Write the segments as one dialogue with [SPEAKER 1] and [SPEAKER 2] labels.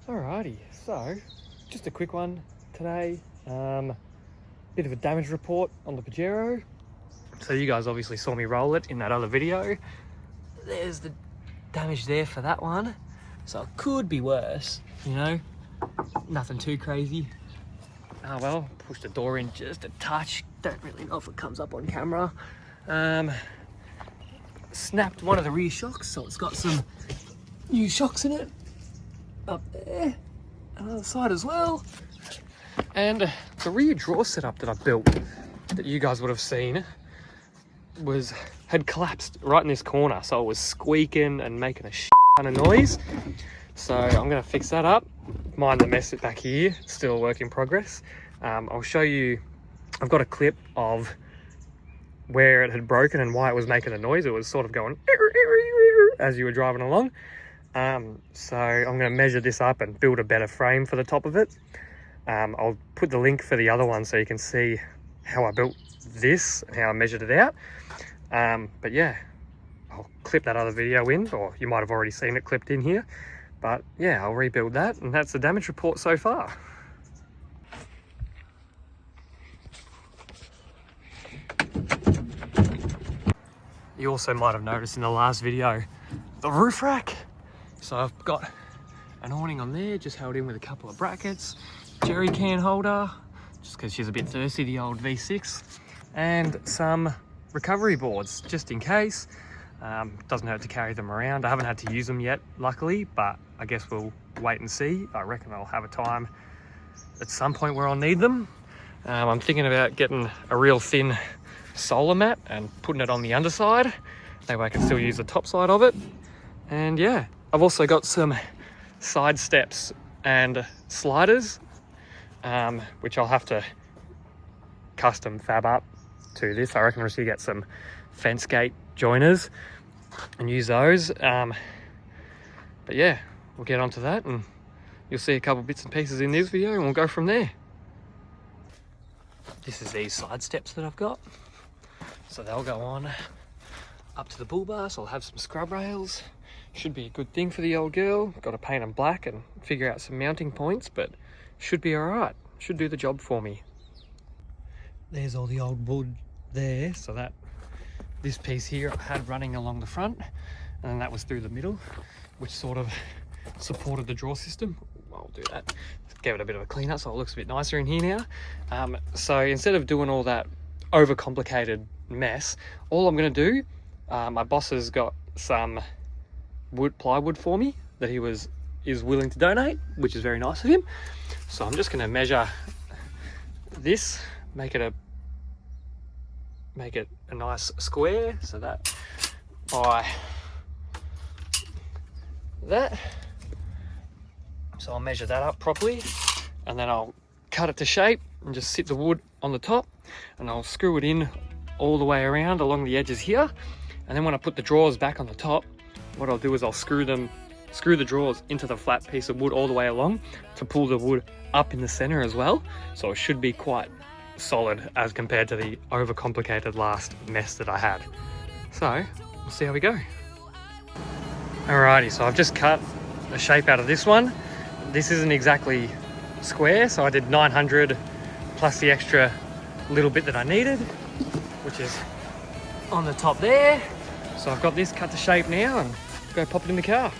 [SPEAKER 1] Alrighty, so just a quick one today. Bit of a damage report on the Pajero. So you guys obviously saw me roll it in that other video. There's the damage there for that one. So it could be worse, you know, nothing too crazy. Oh well, pushed the door in just a touch. Don't really know if it comes up on camera. Snapped one of the rear shocks, so it's got some new shocks in it. Up there, another side as well. And the rear drawer setup that I built, that you guys would have seen, had collapsed right in this corner, so it was squeaking and making a ton of noise. So I'm going to fix that up. Mind the mess back here, still a work in progress. I'll show you, I've got a clip of where it had broken and why it was making a noise. It was sort of going as you were driving along. So I'm going to measure this up and build a better frame for the top of it. I'll put the link for the other one so you can see how I built this and how I measured it out. But yeah, I'll clip that other video in, or you might have already seen it clipped in here. But yeah, I'll rebuild that, and that's the damage report so far. You also might have noticed in the last video, the roof rack. So I've got an awning on there, just held in with a couple of brackets, jerry can holder, just because she's a bit thirsty, the old V6, and some recovery boards, just in case. Doesn't hurt to carry them around. I haven't had to use them yet, luckily, but I guess we'll wait and see. I reckon I'll have a time at some point where I'll need them. I'm thinking about getting a real thin solar mat and putting it on the underside. That way I can still use the top side of it. And yeah, I've also got some side steps and sliders, which I'll have to custom fab up to this. I reckon I'll just get some fence gate joiners and use those. But yeah, we'll get onto that and you'll see a couple bits and pieces in this video and we'll go from there. This is these side steps that I've got. So they'll go on up to the bull bar, so I'll have some scrub rails. Should be a good thing for the old girl. Got to paint them black and figure out some mounting points, but should be all right. Should do the job for me. There's all the old wood there, so that this piece here I had running along the front, and then that was through the middle, which sort of supported the drawer system. I'll do that. Gave it a bit of a clean up so it looks a bit nicer in here now. So instead of doing all that overcomplicated mess, all I'm going to do, my boss has got some plywood for me that he is willing to donate, which is very nice of him. So I'm just going to measure this, make it a nice square, so that by that. So I'll measure that up properly, and then I'll cut it to shape and just sit the wood on the top, and I'll screw it in all the way around along the edges here. And then when I put the drawers back on the top, what I'll do is I'll screw the drawers into the flat piece of wood all the way along to pull the wood up in the center as well. So it should be quite solid as compared to the overcomplicated last mess that I had. So we'll see how we go. Alrighty, so I've just cut a shape out of this one. This isn't exactly square, so I did 900 plus the extra little bit that I needed, which is on the top there. So I've got this cut to shape now and go pop it in the car.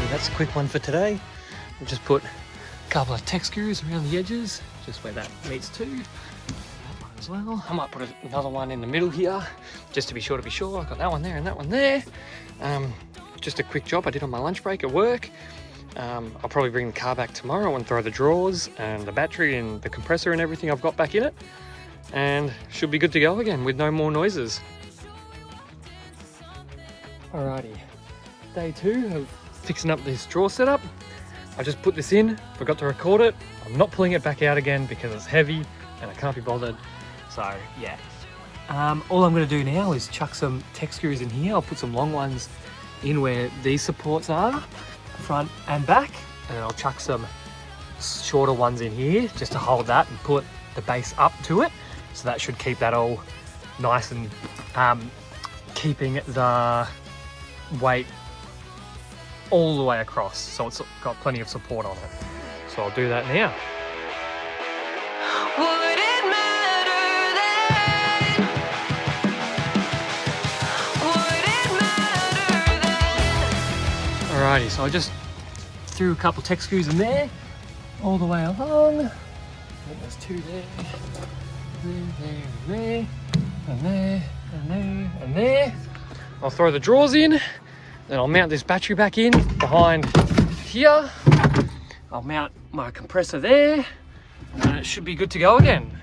[SPEAKER 1] That's a quick one for today. I'll just put a couple of tech screws around the edges, just where that meets to. That one as well. I might put another one in the middle here, just to be sure. I've got that one there and that one there. Just a quick job I did on my lunch break at work. I'll probably bring the car back tomorrow and throw the drawers and the battery and the compressor and everything I've got back in it, and should be good to go again with no more noises. Alrighty, day 2 of fixing up this drawer setup. I just put this in, forgot to record it. I'm not pulling it back out again because it's heavy and I can't be bothered. So yeah. All I'm going to do now is chuck some tech screws in here. I'll put some long ones in where these supports are, front and back. And then I'll chuck some shorter ones in here just to hold that and put the base up to it. So that should keep that all nice and keeping the weight all the way across, so it's got plenty of support on it. So I'll do that now.
[SPEAKER 2] Would it matter then? Would it matter then?
[SPEAKER 1] Alrighty, so I just threw a couple tech screws in there, all the way along. There's two there, there, and there, and there, and there. I'll throw the drawers in, then I'll mount this battery back in behind here. I'll mount my compressor there, and it should be good to go again.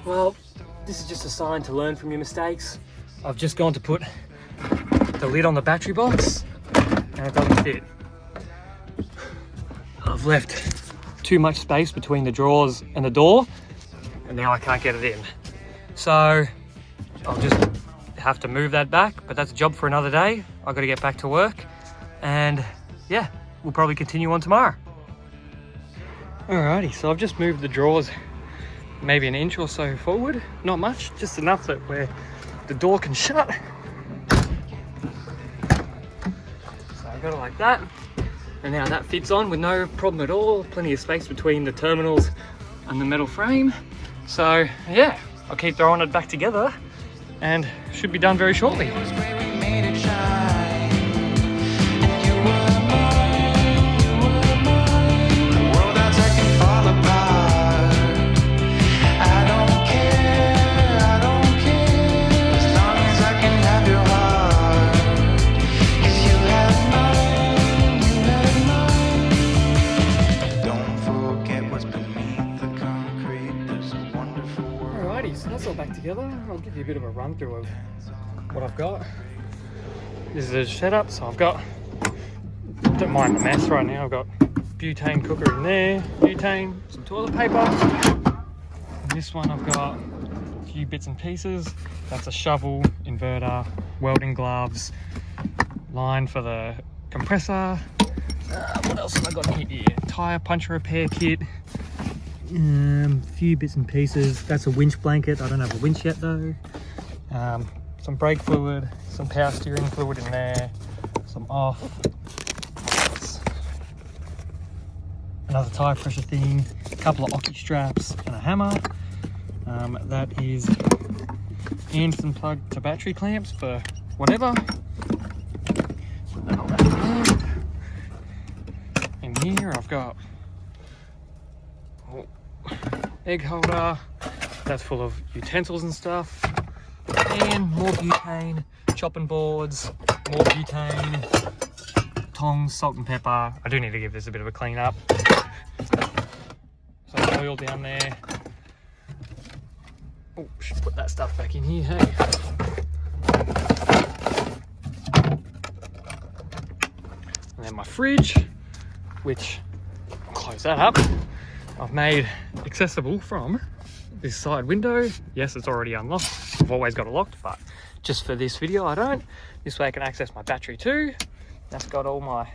[SPEAKER 1] Well, this is just a sign to learn from your mistakes. I've just gone to put the lid on the battery box and it doesn't fit. I've left too much space between the drawers and the door and now I can't get it in. So I'll just have to move that back, but that's a job for another day. I've got to get back to work and yeah, we'll probably continue on tomorrow. Alrighty, so I've just moved the drawers maybe an inch or so forward, not much, just enough that where the door can shut. So I got it like that, and now that fits on with no problem at all. Plenty of space between the terminals and the metal frame. So yeah, I'll keep throwing it back together and should be done very shortly. So that's all back together. I'll give you a bit of a run through of what I've got. This is a setup, so I've got, don't mind the mess right now, I've got butane cooker in there, butane, some toilet paper. And this one I've got a few bits and pieces. That's a shovel, inverter, welding gloves, line for the compressor. What else have I got in here? Tire puncture repair kit. Few bits and pieces. That's a winch blanket. I don't have a winch yet though. Some brake fluid, some power steering fluid in there, some off. Another tire pressure thing, a couple of ocky straps and a hammer. That is, and some plug to battery clamps for whatever. In here I've got egg holder, that's full of utensils and stuff, and more butane, chopping boards, more butane, tongs, salt and pepper. I do need to give this a bit of a clean up. Some oil down there. Oh, should put that stuff back in here, hey. And then my fridge, which I'll close that up. I've made accessible from this side window. Yes, it's already unlocked. I've always got it locked, but just for this video, I don't. This way I can access my battery too. That's got all my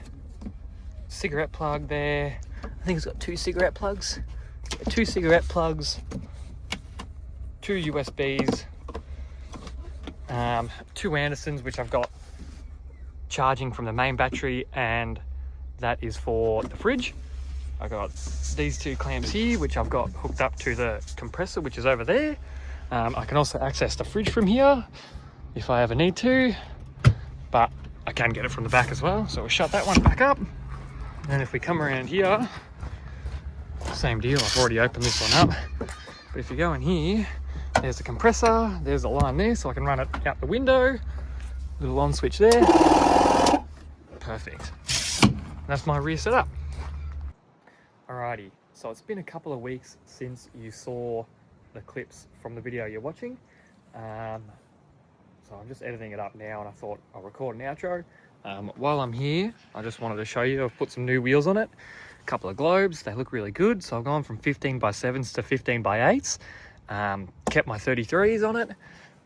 [SPEAKER 1] cigarette plug there. I think it's got 2 cigarette plugs. 2 cigarette plugs, 2 USBs, 2 Andersons, which I've got charging from the main battery, and that is for the fridge. I got these 2 clamps here, which I've got hooked up to the compressor, which is over there. I can also access the fridge from here if I ever need to, but I can get it from the back as well. So we'll shut that one back up. And if we come around here, same deal. I've already opened this one up. But if you go in here, There's the compressor, there's the line there, so I can run it out the window. Little on switch there. Perfect. That's my rear setup. Alrighty, so it's been a couple of weeks since you saw the clips from the video you're watching. So I'm just editing it up now, and I thought I'll record an outro. While I'm here, I just wanted to show you, I've put some new wheels on it. A couple of globes, they look really good. So I've gone from 15x7s to 15x8s. Kept my 33s on it.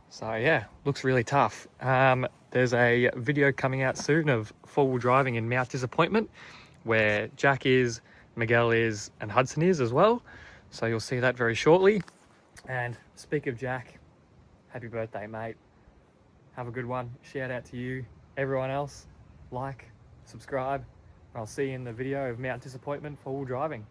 [SPEAKER 1] So yeah, looks really tough. There's a video coming out soon of four-wheel driving in Mount Disappointment, where Jack is, Miguel is, and Hudson is as well. So you'll see that very shortly. And speak of Jack, happy birthday, mate. Have a good one. Shout out to you. Everyone else, like, subscribe. I'll see you in the video of Mount Disappointment four-wheel driving.